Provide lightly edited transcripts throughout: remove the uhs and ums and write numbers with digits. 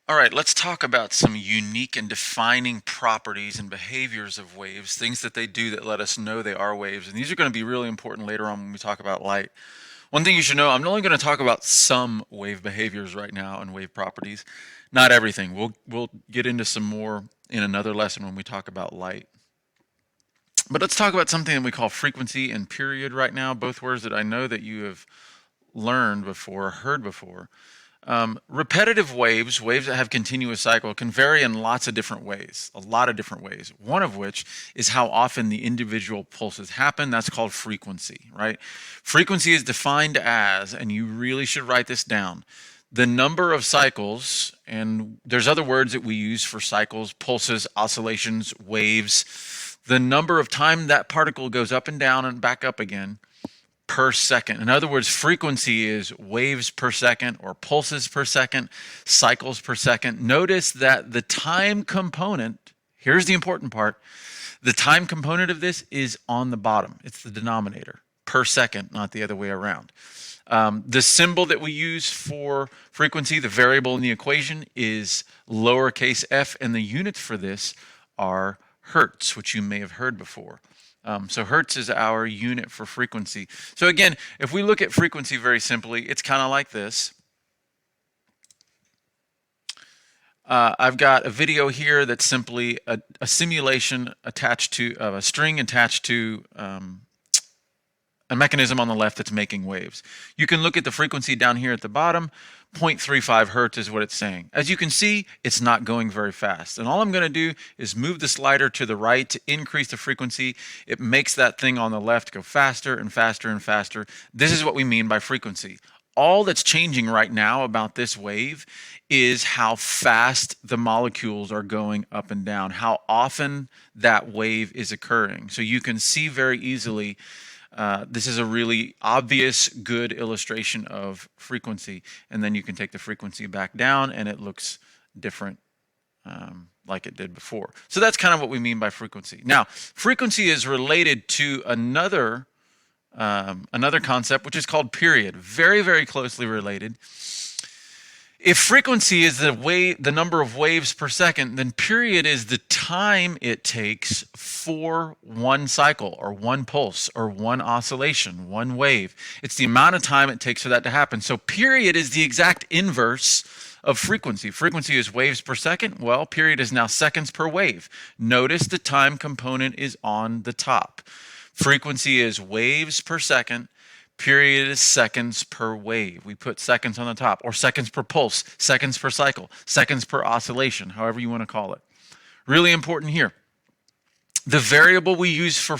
All right, let's talk about some unique and defining properties and behaviors of waves, things that they do that let us know they are waves. And these are going to be really important later on when we talk about light. One thing you should know, I'm only going to talk about some wave behaviors right now and wave properties, not everything. We'll get into some more in another lesson when we talk about light. But let's talk about something that we call frequency and period right now, both words that I know that you have learned before, heard before. Repetitive waves, waves that have continuous cycle, can vary in lots of different ways, a lot of different ways. One of which is how often the individual pulses happen. That's called frequency, right? Frequency is defined as, and you really should write this down, the number of cycles, and there's other words that we use for cycles, pulses, oscillations, waves, the number of time that particle goes up and down and back up again per second. In other words, frequency is waves per second or pulses per second, cycles per second. Notice that the time component, here's the important part, the time component of this is on the bottom. It's the denominator, per second, not the other way around. The symbol that we use for frequency, the variable in the equation, is lowercase f, and the units for this are hertz, which you may have heard before. So hertz is our unit for frequency. So again, if we look at frequency very simply, it's kind of like this. I've got a video here that's simply a simulation attached to a string attached to a mechanism on the left that's making waves. You can look at the frequency down here at the bottom. 0.35 hertz is what it's saying. As you can see, it's not going very fast. And all I'm going to do is move the slider to the right to increase the frequency. It makes that thing on the left go faster and faster and faster. This is what we mean by frequency. All that's changing right now about this wave is how fast the molecules are going up and down, how often that wave is occurring. So you can see very easily this is a really obvious, good illustration of frequency. And then you can take the frequency back down and it looks different like it did before. So that's kind of what we mean by frequency. Now, frequency is related to another concept, which is called period. Very, very closely related. If frequency is the number of waves per second, then period is the time it takes for one cycle or one pulse or one oscillation, one wave. It's the amount of time it takes for that to happen. So period is the exact inverse of frequency. Frequency is waves per second. Well, period is now seconds per wave. Notice the time component is on the top. Frequency is waves per second. Period is seconds per wave. We put seconds on the top, or seconds per pulse, seconds per cycle, seconds per oscillation, however you want to call it. Really important here. The variable we use for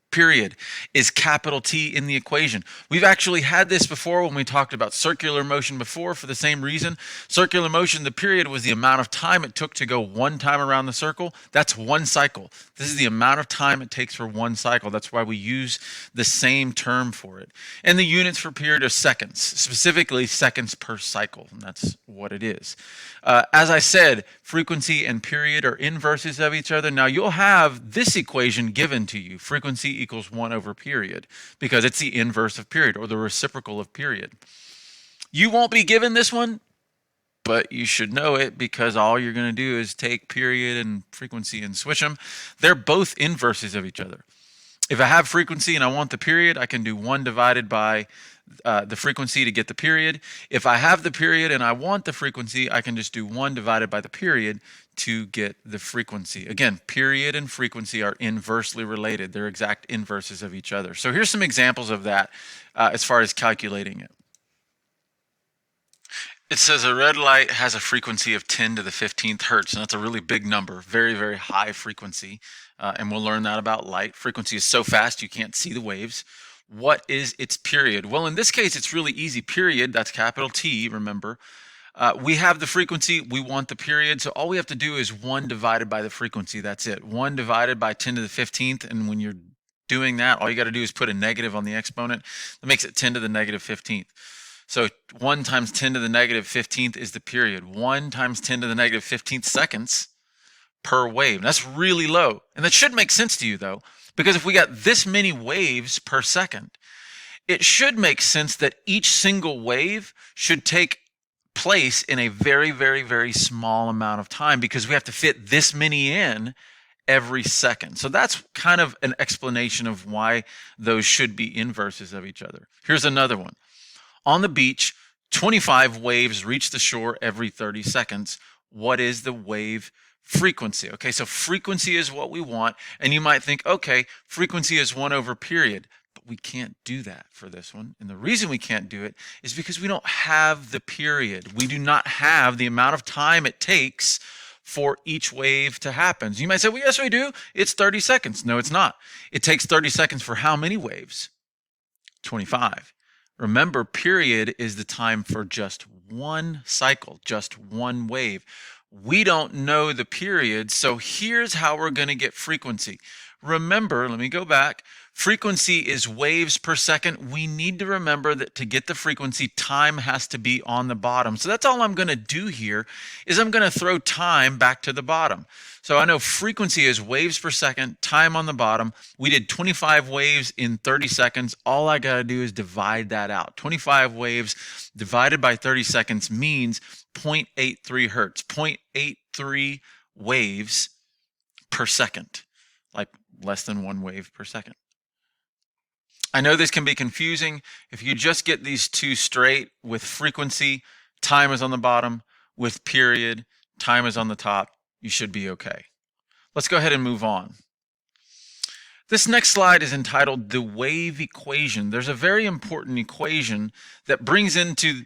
period is capital T in the equation. We've actually had this before when we talked about circular motion before for the same reason. Circular motion, the period was the amount of time it took to go one time around the circle. That's one cycle. This is the amount of time it takes for one cycle. That's why we use the same term for it. And the units for period are seconds, specifically seconds per cycle. And that's what it is. As I said, frequency and period are inverses of each other. Now you'll have this equation given to you. Frequency equals 1 over period, because it's the inverse of period, or the reciprocal of period. You won't be given this one, but you should know it, because all you're going to do is take period and frequency and switch them. They're both inverses of each other. If I have frequency and I want the period, I can do 1 divided by the frequency to get the period. If I have the period and I want the frequency, I can just do 1 divided by the period to get the frequency. Again, period and frequency are inversely related. They're exact inverses of each other. So here's some examples of that as far as calculating it. It says a red light has a frequency of 10 to the 15th hertz, and that's a really big number, very, very high frequency. And we'll learn that about light. Frequency is so fast you can't see the waves. What is its period? Well, in this case, it's really easy. Period, that's capital T, remember. We have the frequency, we want the period, so all we have to do is 1 divided by the frequency, that's it. 1 divided by 10 to the 15th, and when you're doing that, all you got to do is put a negative on the exponent. That makes it 10 to the negative 15th. So 1 times 10 to the negative 15th is the period. 1 times 10 to the negative 15th seconds per wave. That's really low. And that should make sense to you, though, because if we got this many waves per second, it should make sense that each single wave should take place in a very, very, very small amount of time because we have to fit this many in every second. So that's kind of an explanation of why those should be inverses of each other. Here's another one. On the beach, 25 waves reach the shore every 30 seconds. What is the wave frequency? Okay, so frequency is what we want. And you might think, okay, frequency is 1 over period. But we can't do that for this one. And the reason we can't do it is because we don't have the period. We do not have the amount of time it takes for each wave to happen. So you might say, well, yes, we do. It's 30 seconds. No, it's not. It takes 30 seconds for how many waves? 25. Remember, period is the time for just one cycle, just one wave. We don't know the period, so here's how we're going to get frequency. Remember, let me go back. Frequency is waves per second. We need to remember that to get the frequency, time has to be on the bottom. So that's all I'm going to do here is I'm going to throw time back to the bottom. So I know frequency is waves per second, time on the bottom. We did 25 waves in 30 seconds. All I got to do is divide that out. 25 waves divided by 30 seconds means 0.83 hertz, 0.83 waves per second, like less than 1 wave per second. I know this can be confusing. If you just get these two straight, with frequency, time is on the bottom, with period, time is on the top, you should be okay. Let's go ahead and move on. This next slide is entitled the wave equation. There's a very important equation that brings into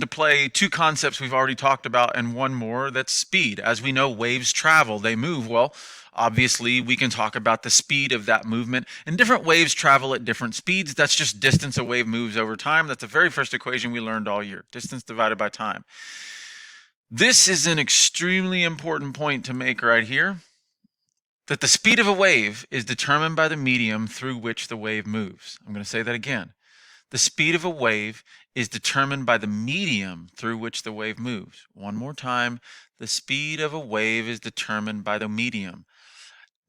play two concepts we've already talked about and one more, that's speed. As we know, waves travel, they move. Well, obviously, we can talk about the speed of that movement, and different waves travel at different speeds. That's just distance a wave moves over time. That's the very first equation we learned all year, distance divided by time. This is an extremely important point to make right here, that the speed of a wave is determined by the medium through which the wave moves. I'm going to say that again. The speed of a wave is determined by the medium through which the wave moves. One more time. The speed of a wave is determined by the medium,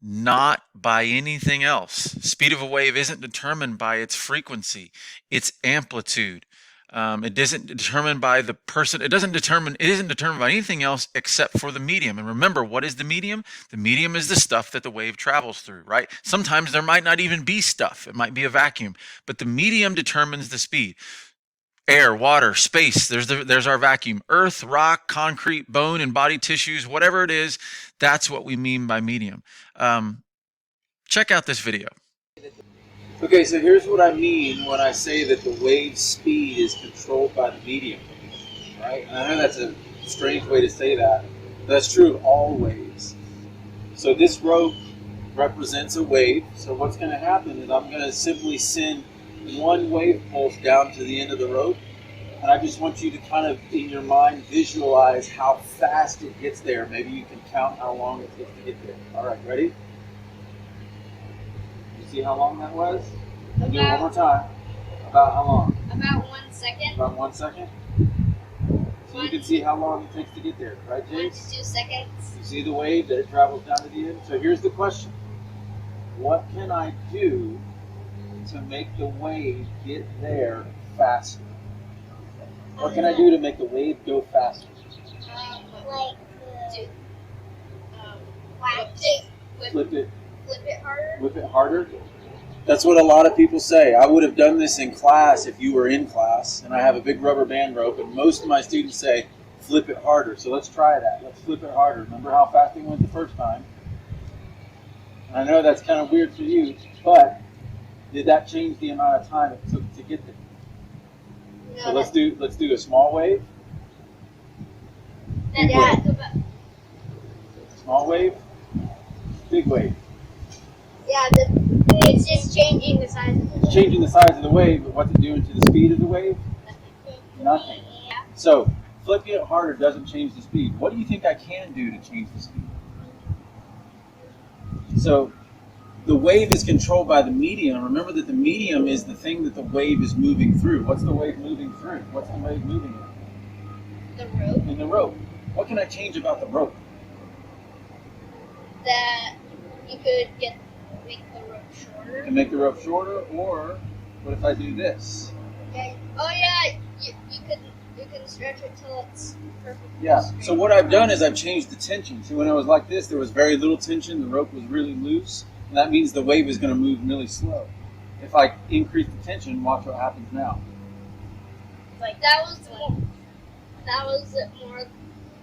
not by anything else. Speed of a wave isn't determined by its frequency, its amplitude. It isn't determined by the person. It isn't determined by anything else except for the medium. And remember, what is the medium? The medium is the stuff that the wave travels through, right? Sometimes there might not even be stuff. It might be a vacuum, but the medium determines the speed. Air, water, space, there's our vacuum. Earth, rock, concrete, bone, and body tissues, whatever it is, that's what we mean by medium. Check out this video. Okay, so here's what I mean when I say that the wave speed is controlled by the medium, right? And I know that's a strange way to say that, but that's true of all waves. So this rope represents a wave, so what's going to happen is I'm going to simply send one wave pulse down to the end of the rope, and I just want you to kind of, in your mind, visualize how fast it gets there. Maybe you can count how long it takes to get there. All right, ready? See how long that was? Do it one more time. About how long? About 1 second. About 1 second? So you can see how long it takes to get there, right, James? 1 to 2 seconds. You see the wave that it travels down to the end? So here's the question. What can I do to make the wave get there faster? What can I do to make the wave go faster? Flip it harder. Whip it harder? That's what a lot of people say. I would have done this in class if you were in class, and I have a big rubber band rope, and most of my students say, flip it harder. So let's try that. Let's flip it harder. Remember how fast we went the first time? And I know that's kind of weird for you, but did that change the amount of time it took to get there? No, so let's do a small wave. Big wave. Small wave. Big wave. Yeah, it's just changing the size of the wave. It's changing the size of the wave, but what's it doing to the speed of the wave? Nothing. Yeah. So flipping it harder doesn't change the speed. What do you think I can do to change the speed? So the wave is controlled by the medium. Remember that the medium is the thing that the wave is moving through. What's the wave moving through? What's the wave moving in? The rope. In the rope. What can I change about the rope? That you could make the rope shorter. You can make the rope shorter, or what if I do this? Yeah. Oh yeah, you can and stretch it till it's perfect. Yeah. So what I've done is I've changed the tension. So when I was like this, there was very little tension. The rope was really loose, and that means the wave is going to move really slow. If I increase the tension, watch what happens now. Like that was more. That was more. It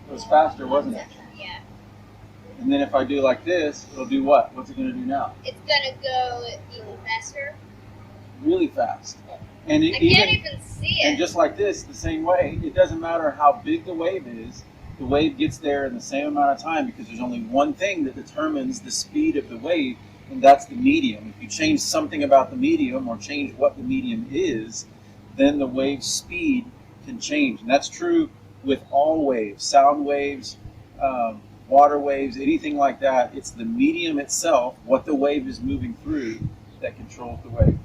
was faster, wasn't it? Yeah. And then if I do like this, it'll do what? What's it going to do now? It's gonna go even faster. Really fast. And it I can't even see it. And just like this, the same way, it doesn't matter how big the wave is, the wave gets there in the same amount of time because there's only one thing that determines the speed of the wave, and that's the medium. If you change something about the medium or change what the medium is, then the wave speed can change. And that's true with all waves, sound waves, water waves, anything like that. It's the medium itself, what the wave is moving through, that controls the wave.